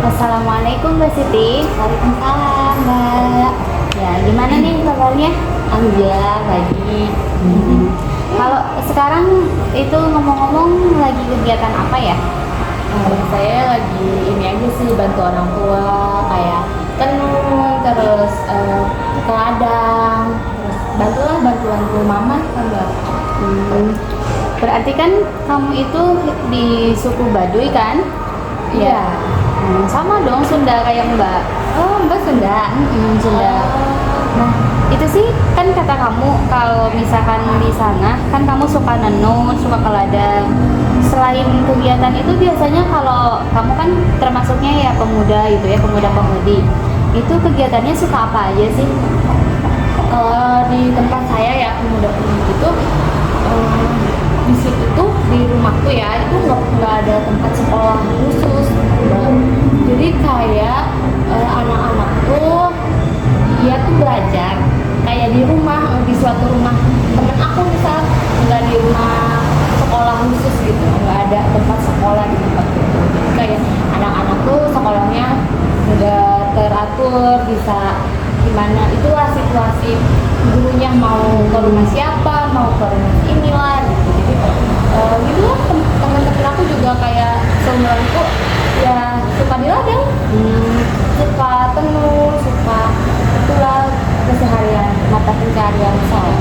Assalamualaikum Mbak Siti. Waalaikumsalam, Mbak. Ya, gimana nih kabarnya? Alhamdulillah, baik. Kalau sekarang itu ngomong-ngomong lagi kegiatan apa ya? Saya lagi ini aja sih, bantu orang tua kayak tenun, terus ke ladang, terus bantu mama kan, Mbak. Berarti kan kamu itu di suku Baduy kan? Iya. Sama dong Sunda kayak Mbak. Oh, Mbak Sunda. Sunda. Nah, itu sih kan kata kamu kalau misalkan di sana kan kamu suka nenun, suka ke ladang. Selain kegiatan itu biasanya kalau kamu kan termasuknya ya pemuda gitu ya, pemuda-pemudi. Itu kegiatannya suka apa aja sih? Kalau di tempat saya ya pemuda-pemudi itu di situ tuh di rumahku ya itu nggak ada tempat sekolah khusus, Mbak. Jadi kayak anak-anak tuh dia tuh belajar kayak di rumah, di suatu rumah temen aku misal, nggak di rumah sekolah khusus gitu, nggak ada tempat sekolah di tempat itu. Jadi kayak anak-anak tuh sekolahnya udah teratur, bisa gimana itulah situasi gurunya mau ke rumah siapa, mau ke rumah inilah gitu. Jadi gitu lah, teman-teman aku juga kayak seumuranku ya suka di ladang, suka tenun, suka itulah keseharian mata pencarian saya.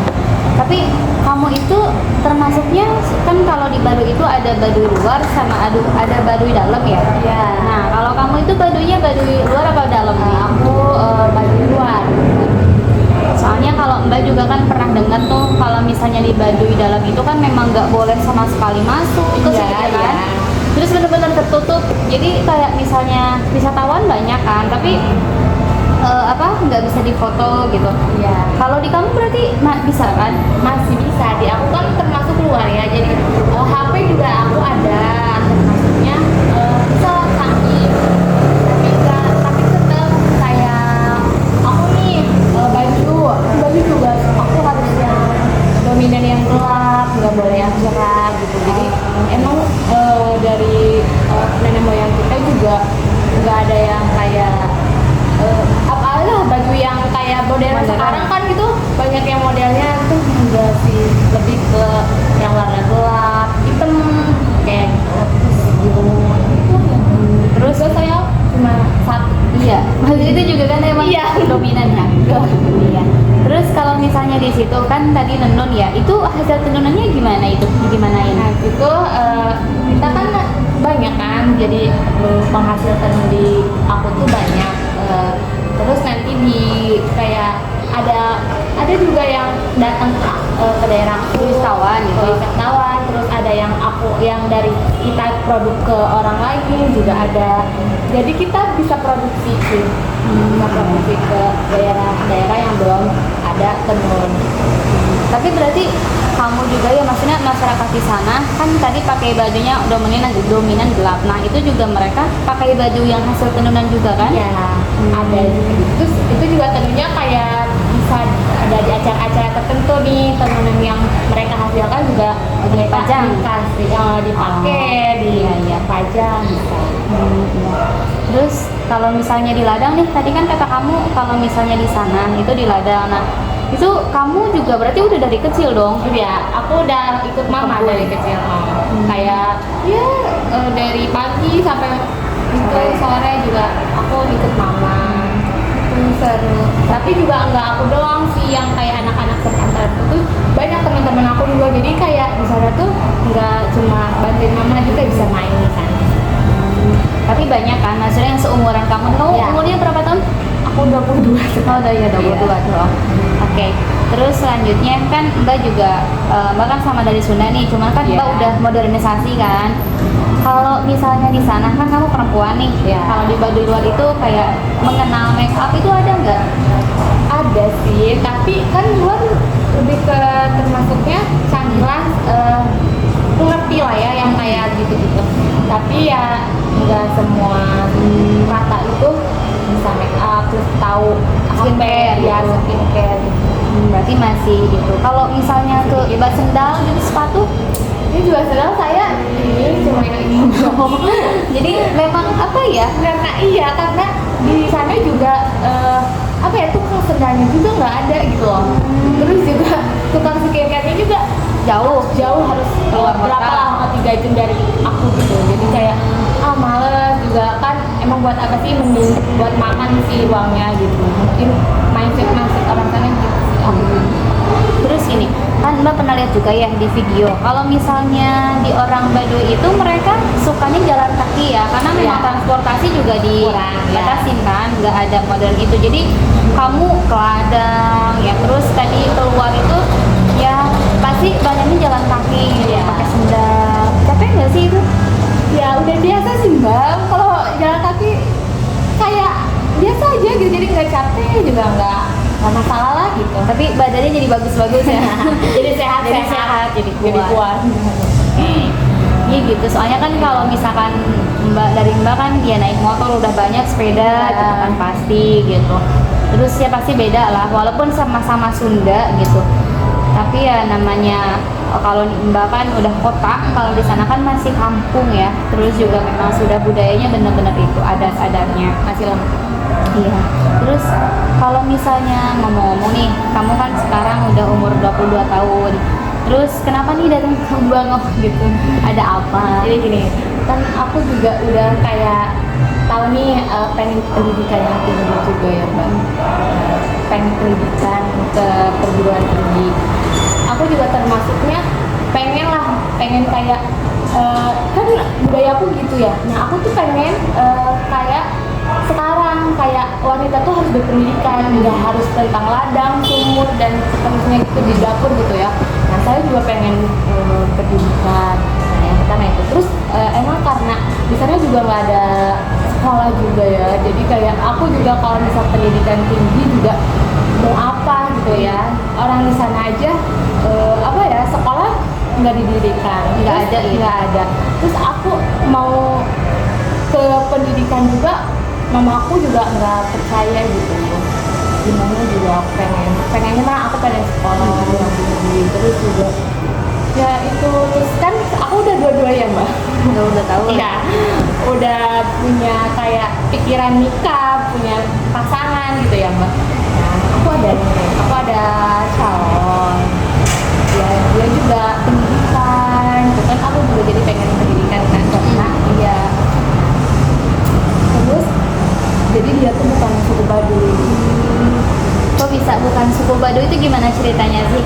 Tapi kamu itu termasuknya kan kalau di Baduy itu ada Baduy luar sama ada Baduy dalam ya? Iya. Nah, kalau kamu itu Baduynya Baduy luar apa dalam nih? Aku Baduy luar. Soalnya kalau Mbak juga kan pernah dengar tuh kalau misalnya di Baduy dalam itu kan memang nggak boleh sama sekali masuk ke situ kan? Iya. Terus benar-benar tertutup. Jadi kayak misalnya wisatawan banyak kan, tapi nggak bisa difoto gitu. Iya. Kalau di kamu berarti bisa kan? Masih bisa, di aku kan termasuk luar ya, jadi HP juga aku ada, termasuknya bisa kaki, tapi tetap kayak aku nih baju juga aku harus yang dominan yang gelap, nggak boleh yang cerah gitu. Jadi emang dari nenek moyang kita juga nggak ada yang kayak apalah baju yang kayak modern sekarang kan gitu, banyak yang modelnya tuh enggak sih, lebih ke yang warna gelap, hitam kayak gitu. Terus saya cuma satu. Iya, itu juga kan emang dominan ya. Iya. Terus kalau misalnya di situ kan tadi nenun ya, itu hasil tenunannya gimana itu? Gimanain? Nah itu kita kan banyak kan, jadi penghasil tenun di aku tuh banyak. Terus nanti di kayak ada juga yang datang ke daerah Wisatawan gitu. wisatawan, terus ada yang yang dari kita produk ke orang lain juga ada. Jadi kita bisa produksi sih, bisa produksi ke daerah-daerah yang belum ada tenun. Tapi berarti kamu juga ya, maksudnya masyarakat di sana kan tadi pakai bajunya dominan gelap. Nah, itu juga mereka pakai baju yang hasil tenunan juga kan? Ya, ada juga. Terus itu juga tentunya kayak bisa ada di acara-acara tertentu nih, tenunan yang mereka hasilkan juga Dipajang. dikasih dipakai di pajang bisa. Terus kalau misalnya di ladang nih, tadi kan kata kamu kalau misalnya di sana itu di ladang. Nah, itu kamu juga berarti udah dari kecil dong? Ya, aku udah ikut mama dari kecil. Kayak ya dari pagi sampai sore juga aku ikut mama. Seru. Tapi juga enggak aku doang sih yang kayak anak-anak sepantar itu, banyak teman-teman aku juga. Jadi kayak di sana tuh enggak cuma bantuin mama, juga bisa main di sana. Tapi banyak kan, maksudnya yang seumuran kamu. Kamu umurnya berapa tahun? Aku 22. Oh, udah ya 22 dong. Oke. Terus selanjutnya kan Mbak juga Mbak kan sama dari Sunda nih, cuman kan Mbak udah modernisasi kan. Kalau misalnya di sana kan kamu perempuan nih, kalau di Baduy luar itu kayak mengenal make up itu ada nggak? Ada sih, tapi kan luar lebih ke termasuknya camilan, ngerti lah ya yang kayak gitu-gitu. Tapi ya nggak semua rata itu bisa make up, terus tahu Skincare ya gitu. skincare gitu. Berarti masih gitu. Kalau misalnya ke ibarat sendal gitu, sepatu ini juga sedang saya ini cuma ini Jadi memang apa ya? karena di sana juga apa ya, tukang sendalnya juga nggak ada gitu loh. Terus juga tukang skincare-nya juga jauh harus Keluar kota. berapa lama 3 jam dari aku gitu. Jadi kayak males juga kan, emang buat apa sih, mending buat makan sih uangnya gitu. Mungkin mindset orang sana gitu sih aku. Terus ini kan Mbak pernah lihat juga ya di video, kalau misalnya di orang Baduy itu mereka sukanya jalan kaki ya, karena memang Ya. transportasi juga Kurang, dibatasin kan, nggak ada modern itu. Jadi kamu ke ladang ya, terus tadi keluar itu ya pasti banyaknya jalan kaki gitu, Ya. pakai sendal. Capek nggak sih itu? Ya udah biasa sih Mbak, kalau jalan kaki kayak biasa aja gitu, jadi nggak capek juga nggak masalah lah gitu. Tapi badannya jadi bagus-bagus ya. Jadi sehat, Jadi sehat, jadi kuat. Iya gitu, soalnya kan kalau misalkan Mbak kan dia naik motor udah banyak, sepeda gitu kan pasti gitu. Terus ya pasti beda lah, walaupun sama-sama Sunda gitu. Tapi ya namanya kalau Mbak kan udah kota, kalau di sana kan masih kampung ya. Terus juga memang sudah budayanya benar-benar itu adat-adatnya. Masih lengkap. Iya. Terus kalau misalnya ngomong-ngomong nih, kamu kan sekarang udah umur 22 tahun. Terus kenapa nih datang ke Bangok gitu? Ada apa? Jadi gini, kan aku juga udah kayak tahu nih pengen pendidikan yang tinggi juga ya Mbak. Pengen pendidikan ke perguruan tinggi. Aku juga termasuknya pengen kayak kan budaya aku gitu ya. Nah aku tuh pengen kayak sekarang kayak wanita tuh harus berpendidikan, nggak harus tentang ladang, sumur dan seterusnya gitu di dapur gitu ya. Nah saya juga pengen pendidikan. Nah yang pertama itu. Terus emang karena di sana juga nggak ada sekolah juga ya. Jadi kayak aku juga kalau misal pendidikan tinggi juga mau apa gitu ya. Orang di sana aja apa ya, sekolah nggak didirikan, Nggak Terus ada, ya? nggak ada. Terus aku mau ke pendidikan juga, mama aku juga nggak percaya gitu. Gimana juga aku pengennya mah aku pengen sekolah yang tinggi. Terus juga ya itu, terus kan aku udah dua-dua ya Mbak. Udah tahu. Iya, udah punya kayak pikiran nikah, punya pasangan gitu ya Mbak. Nah, aku ada calon. Ya, dia juga pendidikan. Itu kan aku juga jadi pengen pendidikan kan, karena dia terus jadi dia tuh bukan suku Baduy. Kok bisa bukan suku Baduy, itu gimana ceritanya sih?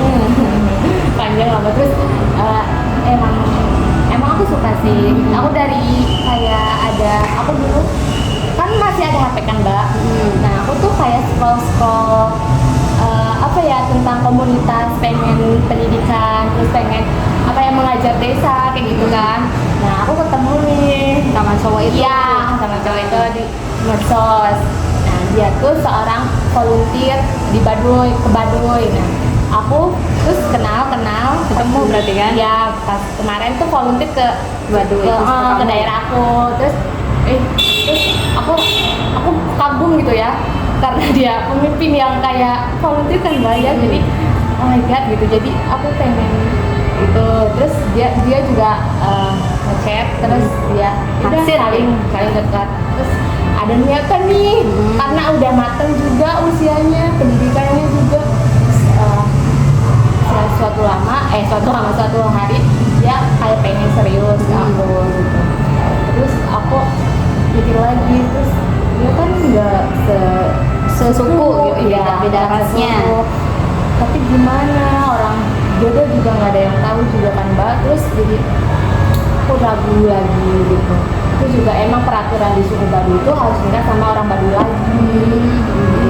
Panjang lama. Terus emang aku suka sih. Aku dari kayak aku dulu kan masih ada HP kan Mbak. Nah aku tuh kayak scroll apa ya, tentang komunitas, pengen pendidikan, terus pengen apa yang mengajar desa kayak gitu kan. Nah aku ketemu nih Sama cowok itu? iya, sama cowok itu di medsos. Nah dia tuh seorang volunteer di Baduy. Nah aku terus kenal Ketemu berarti kan? ya pas kemarin tuh volunteer ke Baduy, ke, terus ke kamu? daerah aku. Terus aku kagum gitu ya, karena dia pemimpin yang kayak volunteer kan banyak. Jadi oh my god gitu, jadi aku pengen itu. Terus dia juga ngechat, terus dia udah Naksir. saling dekat. Terus ada niatan nih, karena udah mateng juga usianya, pendidikannya juga. Suatu hari dia kayak pengen serius ke aku gitu. Terus aku mikir lagi, terus dia kan nggak Sesuku gitu, iya, beda rasnya. sesuku. Tapi gimana, orang jodoh juga nggak ada yang tahu juga kan Mbak. Terus jadi aku ragu lagi gitu. Itu juga emang peraturan di suku Baduy itu harus nikah sama orang Baduy lagi.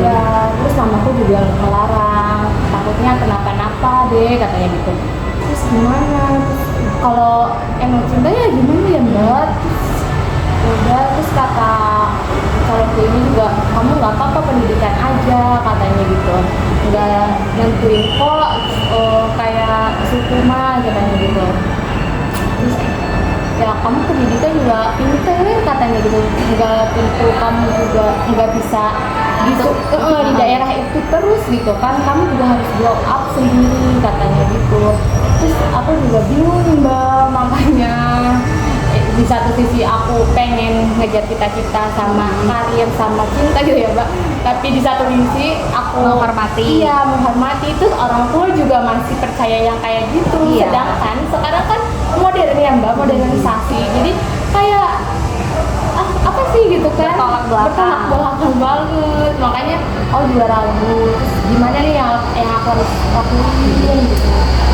Iya, terus mamaku juga melarang, takutnya kenapa-napa deh katanya gitu. Terus gimana? Terus kalau emang cinta ya gimana ya Mbak? Terus udah, terus kata calonku ini juga, kamu nggak apa-apa pendidikan aja katanya gitu, nggak nentuin kok kayak suku mah katanya gitu. Terus ya kamu pendidikan juga pinter katanya gitu, nggak tentu kamu juga nggak bisa gitu di daerah itu terus gitu kan, kamu juga harus grow up sendiri katanya gitu. terus aku juga bingung Mbak, makanya di satu sisi aku pengen ngejar cita-cita sama karir sama cinta gitu ya Mbak, tapi di satu sisi aku Menghormati. iya menghormati itu orang tua juga masih percaya yang kayak gitu. Iya. Sedangkan sekarang kan modern ya Mbak, modernisasi, jadi kayak apa sih gitu kan, Bertolak belakang. bertolak belakang banget. Makanya juga ragu, terus gimana nih yang aku harus lakuin gitu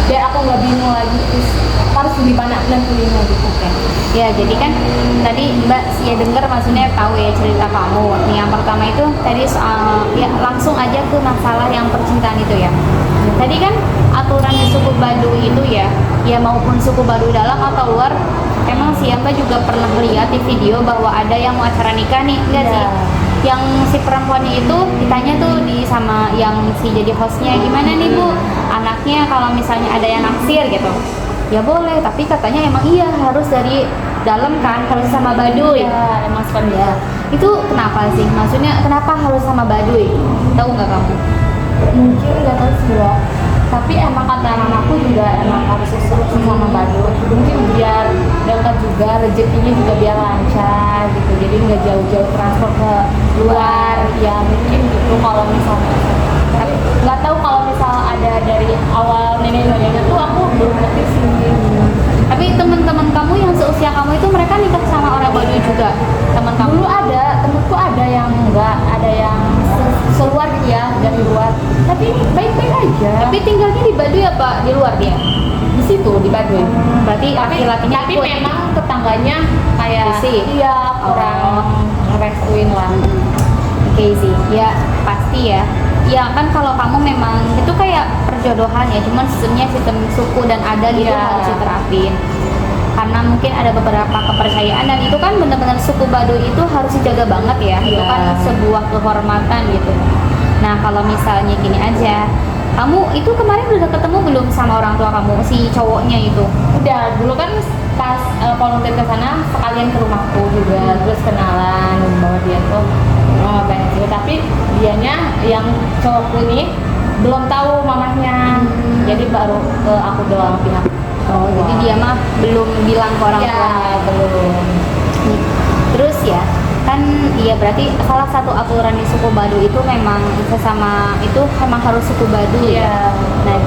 biar aku nggak bingung lagi, terus harus gimana nentuinnya gitu kan. Ya, jadi kan tadi Mbak ya dengar, maksudnya tahu ya cerita kamu. Yang pertama itu tadi soal ya langsung aja ke masalah yang percintaan itu ya. Tadi kan aturan di suku Baduy itu ya maupun suku Baduy dalam atau luar, emang sih Mbak juga pernah lihat di video bahwa ada yang mau acara nikah nih, enggak Iya. sih? Yang si perempuannya itu ditanya tuh sama yang si jadi hostnya, gimana nih Bu, anaknya kalau misalnya ada yang naksir gitu, ya boleh, tapi katanya emang iya harus dari dalam kan, harus sama Baduy. Iya, emang seperti Ya, itu kenapa sih? Maksudnya kenapa harus sama Baduy? Tahu nggak kamu? mungkin nggak tahu sih Mbak, tapi emang kata mamaku juga emang harus sama Baduy, mungkin biar dekat juga, rezekinya juga biar lancar gitu, jadi nggak jauh-jauh transport ke luar ya, mungkin gitu kalau misalnya. Tapi nggak tahu kalau misal ada dari awal nenek-neneknya tuh, aku belum ngerti sih. Tapi teman-teman kamu yang seusia kamu itu mereka nikah sama orang Baduy juga? Teman kamu? Dulu ada, temenku ada yang enggak, ada yang seluar gitu ya, dari luar, tapi baik-baik aja. Tapi tinggalnya di Baduy apa di luar dia? di situ di Baduy. Berarti laki-lakinya Tapi ikut. memang tetangganya kayak Risih. iya kurang ngerestuin lah. Oke sih, ya pasti ya. Ya kan kalau kamu memang itu kayak perjodohan ya, cuman sistem suku dan adat itu Iya. harus diterapin. Karena mungkin ada beberapa kepercayaan dan itu kan benar-benar suku Baduy itu harus dijaga banget ya. Itu Iya. kan sebuah kehormatan gitu. Nah kalau misalnya gini aja, kamu itu kemarin udah ketemu belum sama orang tua kamu, si cowoknya itu? Udah, dulu kan pas volunteer ke sana sekalian ke rumahku juga, terus kenalan bahwa dia tuh banyak juga, tapi dianya yang cowokku ini belum tahu mamahnya, jadi baru ke aku doang pihak. Oh, jadi dia mah belum bilang ke orang ya tuanya. belum. Terus ya, kan iya berarti salah satu aturan di suku Baduy itu memang sesama itu memang harus suku Baduy ya. Iya. Nah,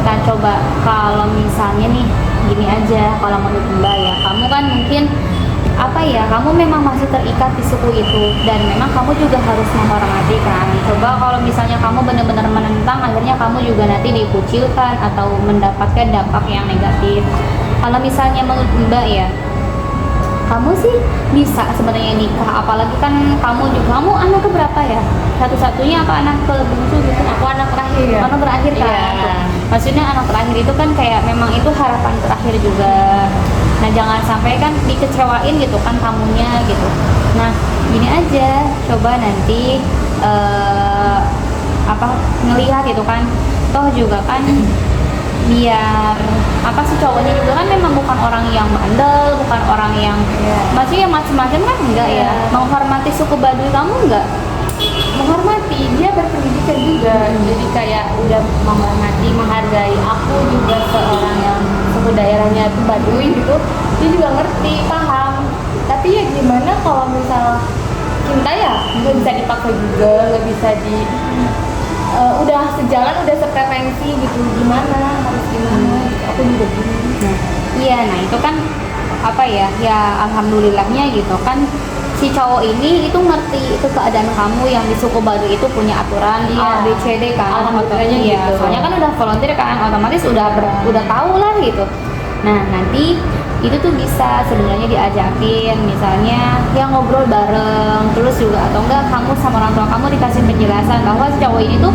kita coba kalau misalnya nih gini aja, kalau menurut Mbak ya, kamu kan mungkin apa ya, kamu memang masih terikat di suku itu dan memang kamu juga harus menghormati kan. Coba kalau misalnya kamu benar-benar menentang, akhirnya kamu juga nanti dikucilkan atau mendapatkan dampak yang negatif. Kalau misalnya menurut Mbak ya, kamu sih bisa sebenarnya nikah, apalagi kan kamu anak keberapa ya, satu-satunya apa anak ke bungsu gitu? Aku anak terakhir ya. Anak terakhir kan. Iya. Maksudnya anak terakhir itu kan kayak memang itu harapan terakhir juga. Nah jangan sampai kan dikecewain gitu kan kamunya gitu. Nah gini aja, coba nanti ngelihat gitu kan, toh juga kan biar apa sih, cowoknya juga kan memang bukan orang yang bandel, bukan orang yang maksudnya macam-macam kan, enggak ya. Menghormati suku Baduy kamu enggak? Menghormati, dia berpendidikan juga, jadi kayak udah menghormati, menghargai aku juga seorang yang suku daerahnya itu Baduy gitu, dia juga ngerti, paham. Tapi ya gimana kalau misal cinta ya nggak bisa dipaksa juga, nggak bisa udah sejalan, udah sefrekuensi gitu, gimana harus gimana gitu. Aku juga bingung. Nah, iya, nah itu kan apa ya, ya alhamdulillahnya gitu kan si cowok ini itu ngerti itu keadaan kamu yang di suku Baduy itu punya aturan A, B, C, D kan. Alhamdulillahnya Iya, gitu. soalnya kan udah volunteer kan, otomatis udah tahu lah gitu. Nah nanti itu tuh bisa sebenarnya diajakin, misalnya ya ngobrol bareng, terus juga atau enggak kamu sama orang tua kamu dikasih penjelasan bahwa si cowok ini tuh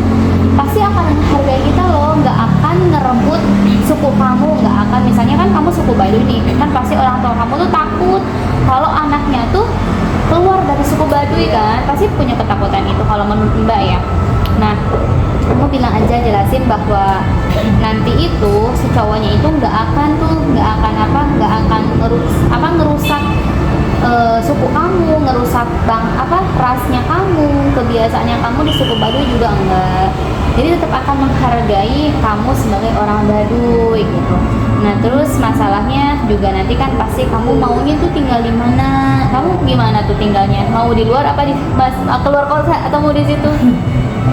pasti akan menghargai kita loh, nggak akan ngerebut suku kamu, nggak akan, misalnya kan kamu suku Baduy nih, kan pasti orang tua kamu tuh takut kalau anaknya tuh keluar dari suku Baduy kan, pasti punya ketakutan itu kalau menurut Mbak ya. Nah kamu bilang aja, jelasin bahwa nanti itu si cowoknya itu nggak akan ngerusak suku kamu, ngerusak rasnya kamu, kebiasaannya kamu di suku Baduy juga enggak. Jadi tetap akan menghargai kamu sebagai orang Baduy gitu. Nah terus masalahnya juga nanti kan pasti kamu maunya tuh tinggal di mana? Kamu gimana tuh tinggalnya? Mau di luar apa di keluar kota atau mau di situ?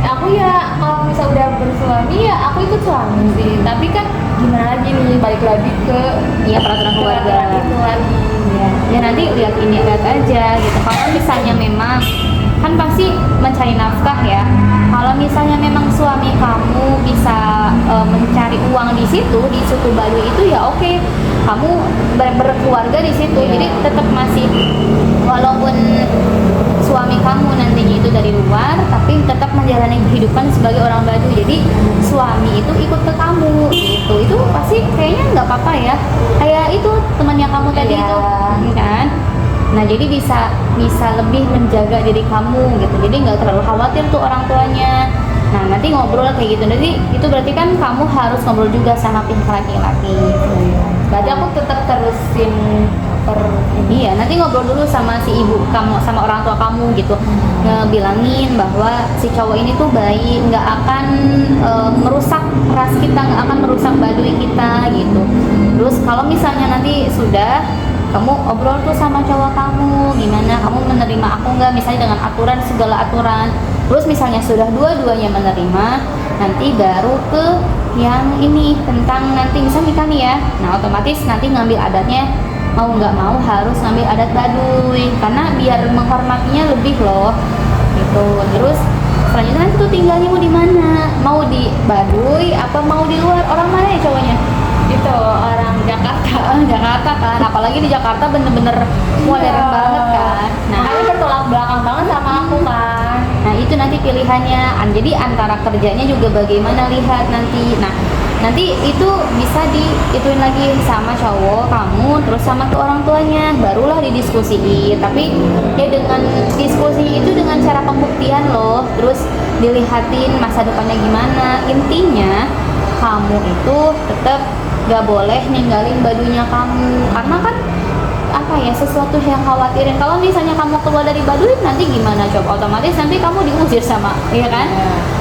Aku ya kalau misal udah bersuami ya aku ikut suami sih, tapi kan gimana lagi nih, balik lagi ke Iya peraturan keluarga. peraturan itu lagi. Ya nanti lihat aja gitu. Kalau misalnya memang kan pasti mencari nafkah ya. Kalau misalnya memang suami kamu bisa mencari uang di situ di suku Baduy itu ya oke, kamu berkeluarga di situ. Iya. Jadi tetap masih walaupun suami kamu nantinya itu dari luar, tapi tetap menjalani kehidupan sebagai orang Baduy. Jadi suami itu ikut ke kamu gitu. Itu pasti kayaknya nggak apa-apa ya. Kayak itu temannya kamu tadi Iya. itu, kan? Nah jadi bisa lebih menjaga diri kamu gitu. Jadi nggak terlalu khawatir tuh orang tuanya. Nah nanti ngobrol kayak gitu. Nanti itu berarti kan kamu harus ngobrol juga sama pihak laki-laki. Berarti aku tetap terusin Iya, nanti ngobrol dulu sama si ibu kamu, sama orang tua kamu gitu, ngebilangin bahwa si cowok ini tuh baik, nggak akan merusak ras kita, nggak akan merusak Baduy kita gitu. Terus kalau misalnya nanti sudah kamu obrol tuh sama cowok kamu, gimana kamu menerima aku nggak, misalnya dengan aturan segala aturan. Terus misalnya sudah dua-duanya menerima, nanti baru ke yang ini tentang nanti misalnya nikah nih ya. Nah otomatis nanti ngambil adatnya mau nggak mau harus ngambil adat Baduy karena biar menghormatinya lebih loh gitu. Terus selanjutnya nanti tuh tinggalnya mau di mana, mau di Baduy apa mau di luar? Orang mana ya cowoknya? itu orang Jakarta. Jakarta kan, apalagi di Jakarta bener-bener modern banget kan. Nah Makanya bertolak belakang banget sama aku kan. Nah itu nanti pilihannya. Jadi antara kerjanya juga bagaimana, lihat nanti. Nah nanti itu bisa diituin lagi sama cowok kamu, terus sama ke orang tuanya, barulah didiskusiin. Tapi ya dengan diskusinya itu dengan cara pembuktian loh. Terus dilihatin masa depannya gimana. Intinya kamu itu tetap gak boleh ninggalin Baduynya kamu, karena kan apa ya, sesuatu yang khawatirin. Kalau misalnya kamu keluar dari Baduy nanti gimana coba, otomatis nanti kamu diusir sama, iya kan,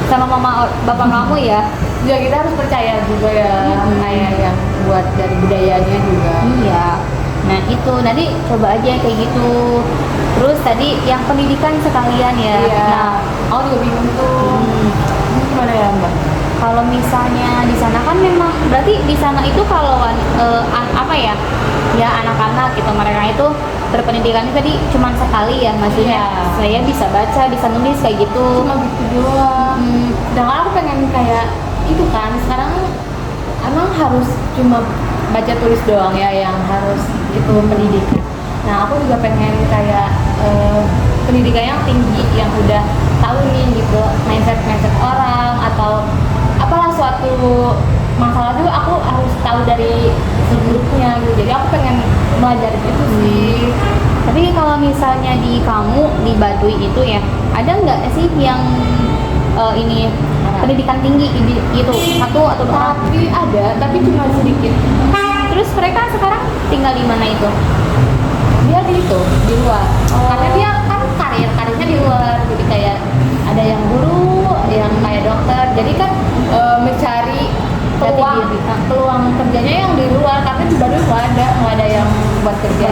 sama mama bapak kamu ya. Ya kita harus percaya juga ya, kayak yang buat dari budayanya juga. Iya. Nah itu nanti coba aja kayak gitu. Terus tadi yang pendidikan sekalian ya. Iya. Nah Aku juga bingung tuh. Gimana ya Mbak? kalau misalnya di sana kan memang berarti di sana itu kalau apa ya, ya anak-anak gitu mereka itu berpendidikan tadi cuma sekali ya, maksudnya Iya. saya bisa baca, bisa nulis kayak gitu. Cuma gitu doang. Sedangkan aku pengen kayak itu kan, sekarang emang harus cuma baca tulis doang ya yang harus itu pendidikan. Nah aku juga pengen kayak pendidikan yang tinggi, yang udah tahu nih gitu mindset orang, atau apalah suatu masalah juga aku harus tahu dari sebelumnya gitu. Jadi aku pengen belajar itu sih. Tapi kalau misalnya di kamu di Baduy itu ya, ada nggak sih yang ini pendidikan tinggi gitu, satu atau dua? Tapi ada, tapi cuma sedikit. Terus mereka sekarang tinggal di mana itu? Dia di itu di luar. Karena dia kan karirnya di luar. Jadi kayak ada yang guru, yang kayak dokter. Jadi kan mencari peluang kerjanya yang di luar, karena di Baduy nggak ada yang buat kerja.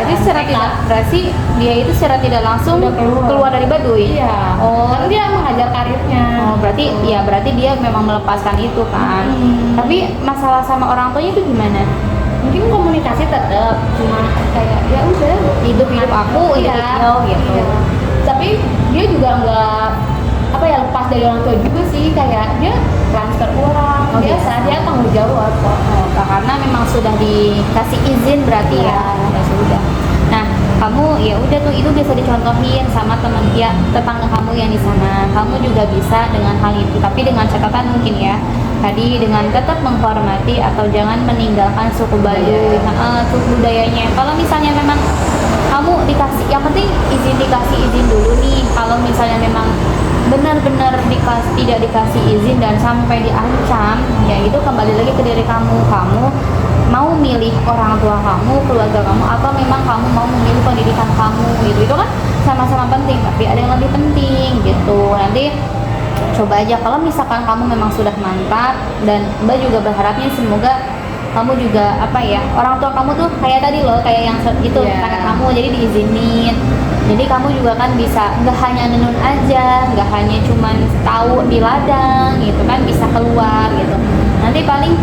Berarti dia itu secara tidak langsung Udah keluar dari Baduy. Iya. Oh. Kan dia mengajar karirnya. Oh, berarti dia memang melepaskan itu kan. Tapi masalah sama orang tuanya itu gimana? Mungkin komunikasi tetap, cuma kayak ya udah Hidup aku, Iya. hidup gitu. Iya. Tapi dia juga nggak apa ya, lepas dari orang tua juga sih, kayak dia transfer orang Oh, biasa, gitu. dia tanggung jawab kok. Oh, karena memang sudah dikasih izin berarti Iya. ya sudah. Nah kamu ya udah tuh itu bisa dicontohin sama teman ya tetangga kamu yang di sana. Kamu juga bisa dengan hal itu, tapi dengan catatan mungkin ya tadi, dengan tetap menghormati atau jangan meninggalkan suku Baduy, suku budayanya. Kalau misalnya memang kamu dikasih, yang penting dikasih izin dulu nih. Kalau misalnya memang benar-benar tidak dikasih izin dan sampai diancam, ya itu kembali lagi ke diri kamu. Kamu mau milih orang tua kamu, keluarga kamu, atau memang kamu mau memilih pendidikan kamu gitu. Itu kan sama-sama penting, tapi ada yang lebih penting gitu. Nanti coba aja, kalau misalkan kamu memang sudah mantap, dan Mbak juga berharapnya semoga kamu juga apa ya, orang tua kamu tuh kayak tadi loh, kayak yang itu kakak kamu, jadi diizinin. Jadi kamu juga kan bisa nggak hanya nenun aja, nggak hanya cuman tahu di ladang gitu kan, bisa keluar gitu. Nanti paling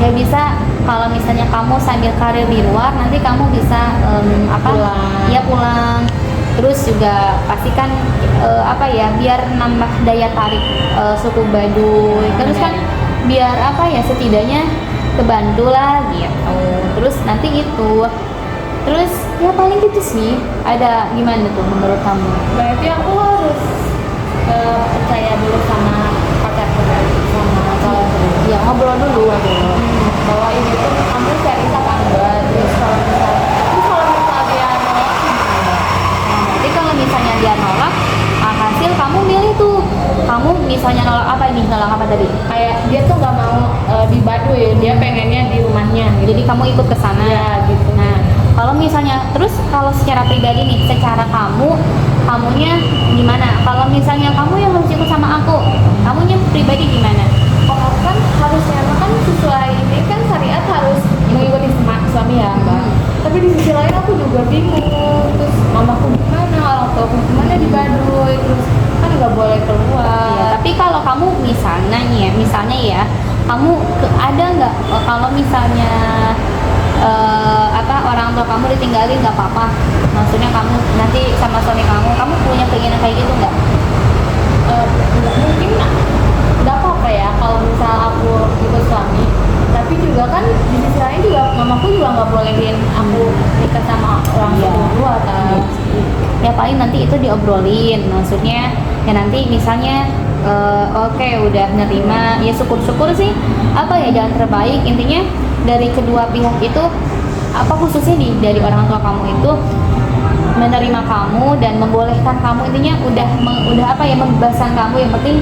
ya bisa, kalau misalnya kamu sambil karir di luar, nanti kamu bisa pulang. Terus juga pastikan apa ya, biar nambah daya tarik suku Baduy. Terus kan biar apa ya, setidaknya kebantu lah gitu. Terus nanti itu, terus ya paling gitu sih. Ada gimana tuh menurut kamu? Berarti aku harus percaya dulu sama pacarku, sama calon Ya ngobrol dulu. bahwa ini tuh kamu serius apa enggak. Terus kalau misalnya dia nolak gimana? Nanti kalau misalnya dia nolak, hasil kamu milih tuh. Kamu misalnya nolak apa ini? Nolak apa tadi? Kayak dia tuh nggak mau di Baduy, dia pengennya di rumahnya gitu. Jadi kamu ikut ke sana. Ya gitu. Nah, kalau misalnya terus kalau secara pribadi nih, secara kamunya gimana? Kalau misalnya kamu yang harus ikut sama aku, kamunya pribadi gimana? Kalau kan harusnya kan sesuai ini kan syariat harus mengikuti suami ya Mbak. Tapi di sisi lain aku juga bingung. Terus mamaku gimana, orang tuaku gimana di Baduy, terus kan nggak boleh keluar. Ya, tapi kalau kamu misalnya ya, kamu ada nggak kalau misalnya orang tua kamu ditinggalin, nggak apa-apa? Maksudnya kamu nanti sama suami kamu punya keinginan kayak gitu nggak? Mungkin nggak apa-apa ya kalau misal aku ikut suami. Tapi juga kan di sisi lain juga mamaku juga nggak bolehin aku nikah sama orang tua atau Ya paling nanti itu diobrolin, maksudnya ya nanti misalnya oke, udah nerima, ya syukur-syukur sih, apa ya, jalan terbaik. Intinya dari kedua pihak itu, apa khususnya dari orang tua kamu itu menerima kamu dan membolehkan kamu, intinya udah apa ya, membebaskan kamu. Yang penting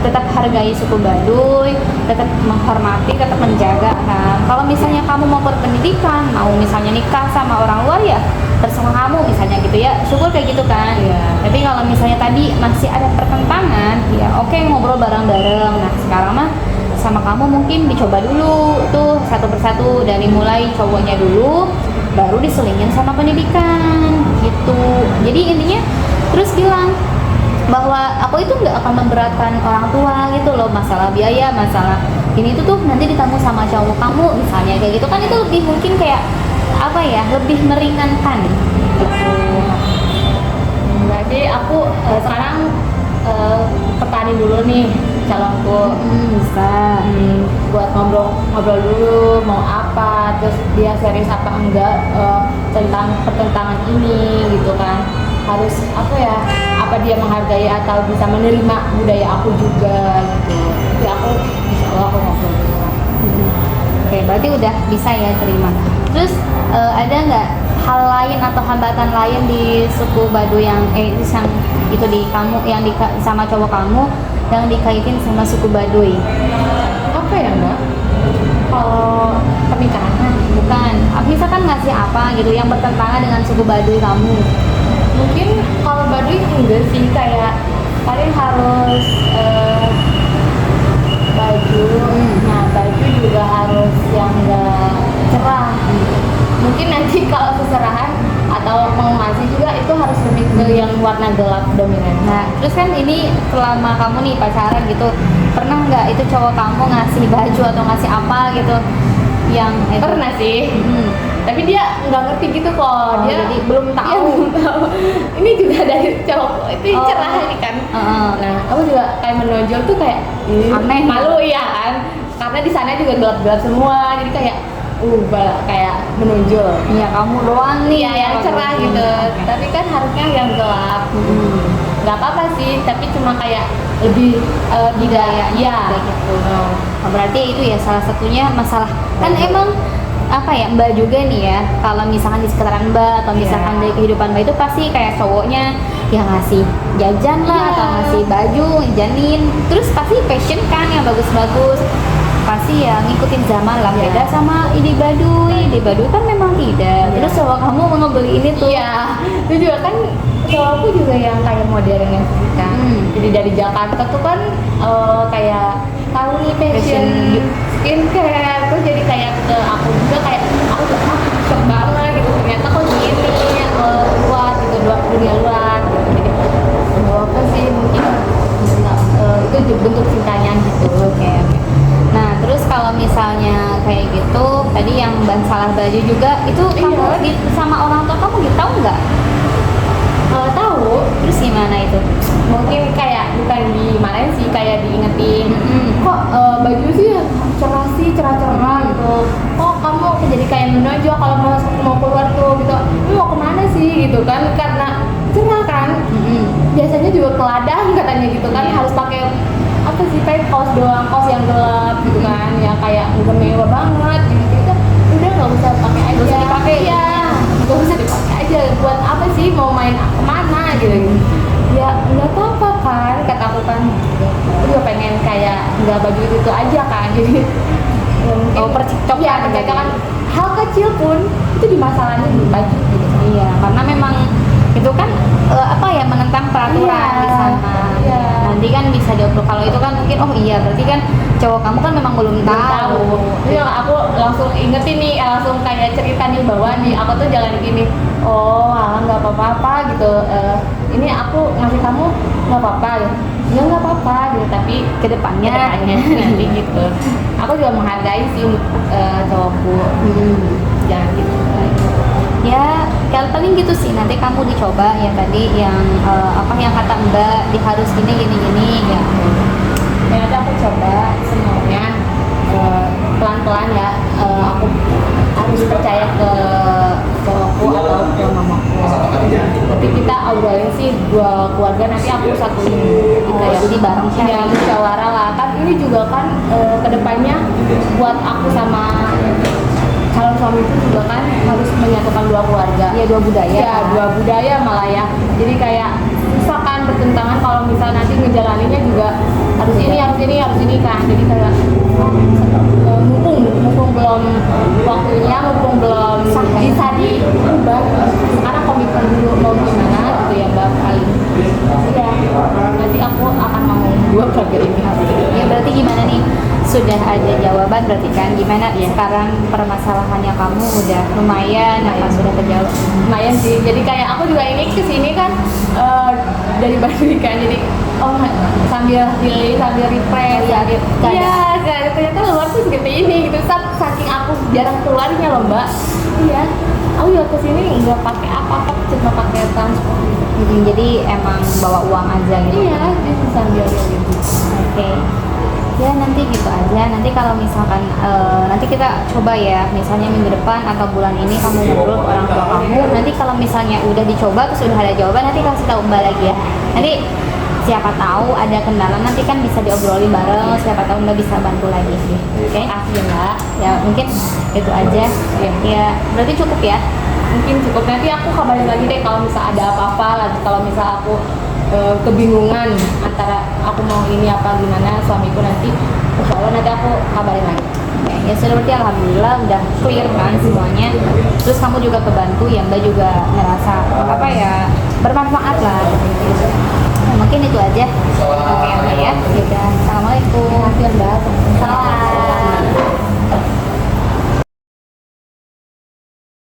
tetap hargai suku Baduy, tetap menghormati, tetap menjaga kan. Kalau misalnya kamu mau berpendidikan, mau misalnya nikah sama orang luar, ya terserah kamu misalnya gitu ya, syukur kayak gitu kan. Tapi kalau misalnya tadi masih ada pertentangan, ya oke, ngobrol bareng-bareng. Nah sekarang mah sama kamu mungkin dicoba dulu tuh satu persatu, dari mulai cowoknya dulu, baru diselingin sama pendidikan gitu. Jadi intinya terus bilang bahwa aku itu nggak akan memberatkan orang tua gitu loh, masalah biaya, masalah ini itu tuh nanti ditanggung sama cowok kamu misalnya, kayak gitu kan. Itu lebih mungkin kayak apa ya, lebih meringankan gitu. Berarti aku sekarang pertani dulu nih calonku. Bisa. Buat ngobrol dulu mau apa, terus dia serius apa enggak tentang pertentangan ini gitu kan. Harus apa ya, apa dia menghargai atau bisa menerima budaya aku juga gitu. Jadi aku insya Allah aku ngobrol dulu. Oke, berarti udah bisa ya terima. Terus ada nggak hal lain atau hambatan lain di suku Baduy yang itu di kamu, yang sama cowok kamu yang dikaitin sama suku Baduy? Apa ya Mbak? Kalau pernikahan Bukan, misalkan ngasih apa gitu yang bertentangan dengan suku Baduy kamu? mungkin kalau Baduy enggak sih, kayak paling harus baju. Nah baju juga harus yang enggak cerah. Mungkin nanti kalau seserahan atau mau ngasih juga itu harus lebih ke yang warna gelap dominan. Nah, terus kan ini selama kamu nih pacaran gitu, pernah nggak itu cowok kamu ngasih baju atau ngasih apa gitu? Yang itu? Pernah sih. Tapi dia nggak ngerti gitu kok. Dia jadi belum tahu. Dia belum tahu. Ini juga dari cowok itu cerah ini kan. Nah, aku juga kayak menonjol tuh kayak aneh, malu ya kan. Karena di sana juga gelap-gelap semua. Jadi kayak kayak menonjol. Iya, kamu doang nih yang cerah gitu. Okay. Tapi kan harusnya yang gelap. Nggak apa-apa sih, tapi cuma kayak lebih budaya ya gitu. Berarti itu ya salah satunya masalah. Kan emang apa ya, Mbak juga nih ya, kalau misalkan di sekitaran Mbak atau misalkan Iya. dari kehidupan Mbak itu pasti kayak cowoknya yang ngasih jajan lah Iya. atau ngasih baju, janin, terus pasti fashion kan yang bagus-bagus, pasti ya ngikutin zaman lah. Iya. Beda sama Idi Baduy kan memang tidak. Iya. Terus cowok kamu mau ngebeli ini tuh. Iya, itu juga kan cowokku juga yang kayak modern yang sih kan. Jadi dari Jakarta tuh kan kayak tahu nih fashion skincare, terus jadi kayak ke aku juga kayak aku tuh shock banget gitu, ternyata kok gini luar gitu, dunia luar gitu. Jadi apa sih mungkin itu bentuk cintanya gitu. Oke. Nah, terus kalau misalnya kayak gitu, tadi yang masalah baju juga itu Iya. kamu sama orang tua kamu gitu tahu nggak? Tahu, Terus gimana itu? mungkin kayak bukan dimarahin sih, kayak diingetin Mm-mm. kok baju sih cerah-cerah gitu, kok kamu jadi kayak menonjol kalau mau keluar tuh gitu, lu mau kemana sih gitu kan, karena cerah kan, biasanya juga ke ladang katanya gitu kan, Iya. harus pakai apa sih, pakai kaos doang, kaos yang gelap gitu kan, ya kayak nggak mewah banget gitu, itu udah nggak usah pakai aja, Nggak usah dipakai. ya nggak usah dipakai aja, buat apa sih mau main kemana gitu, ya nggak apa-apa kan, kata aku kan, aku juga pengen kayak nggak baju itu aja kan, jadi ya mungkin Percekcokan ya percekcokan hal kecil pun itu dimasalahin di baju gitu. Iya, karena memang itu kan apa ya, menentang peraturan Iya, di sana. iya. Nanti kan bisa diobrol, kalau itu kan mungkin oh iya berarti kan cowok kamu kan memang belum tahu. Jadi aku langsung ingetin nih, langsung kayak cerita nih bahwa nih aku tuh jangan gini. Oh, alah nggak apa-apa gitu. Ini aku ngasih kamu nggak apa-apa ya. Ya nggak apa-apa gitu, tapi Kedepannya. nanti gitu. Aku juga menghargai sih cowokku. Jangan gitu. Ya, kalau paling gitu sih. Nanti kamu dicoba ya tadi yang apa yang kata Mbak di harus gini ya. Ya nanti aku coba semuanya pelan-pelan ya. Aku harus percaya ke cowokku atau ke mamaku. Nanti kita obrolin sih dua keluarga, nanti aku satuin kita ya, jadi bareng share. ya musyawarah lah kan, ini juga kan kedepannya buat aku sama calon suami itu juga kan harus menyatukan dua keluarga. Ya, dua budaya. Ya, dua budaya malah ya. Jadi kayak misalkan bertentangan kalau misal nanti ngejalaninnya juga harus ini kan. Jadi kayak mumpung belum waktunya, mumpung belum bisa diubah. Sekarang komitmen dulu mau gimana gitu ya Mbak kali. Ya, nanti aku akan mau dua keluarga ini. Ya berarti gimana nih? Sudah ada jawaban berarti kan? Gimana sekarang permasalahannya kamu udah lumayan apa sudah terjawab? Lumayan sih, jadi kayak aku juga ini kesini kan dari Bali kan, jadi sambil healing, sambil refresh, Lihat sambil iya, ternyata luar tuh seperti ini gitu, saking aku jarang keluarnya loh Mbak. Iya, aku juga kesini nggak pakai apa-apa, cuma pakai transport. Jadi emang bawa uang aja gitu. Iya, jadi sambil gitu. Oke. Ya nanti gitu aja. Nanti kalau misalkan nanti kita coba ya, misalnya minggu depan atau bulan ini kamu ngobrol ke orang tua kamu. Nanti kalau misalnya udah dicoba terus udah ada jawaban, nanti kasih tahu Mbak lagi ya. Nanti siapa tahu ada kendala, nanti kan bisa diobrolin bareng. Siapa tahu Mbak bisa bantu lagi. Oke? Asli Mbak. Ya mungkin itu aja. Ya berarti cukup ya. Mungkin cukup, nanti aku kabarin lagi deh kalau misal ada apa-apa lagi, kalau misal aku kebingungan antara aku mau ini apa gimana, suamiku nanti insya Allah nanti aku kabarin lagi. Ya sudah, berarti alhamdulillah udah clear kan semuanya. Terus kamu juga kebantu ya, Mbak juga ngerasa apa ya, bermanfaat lah.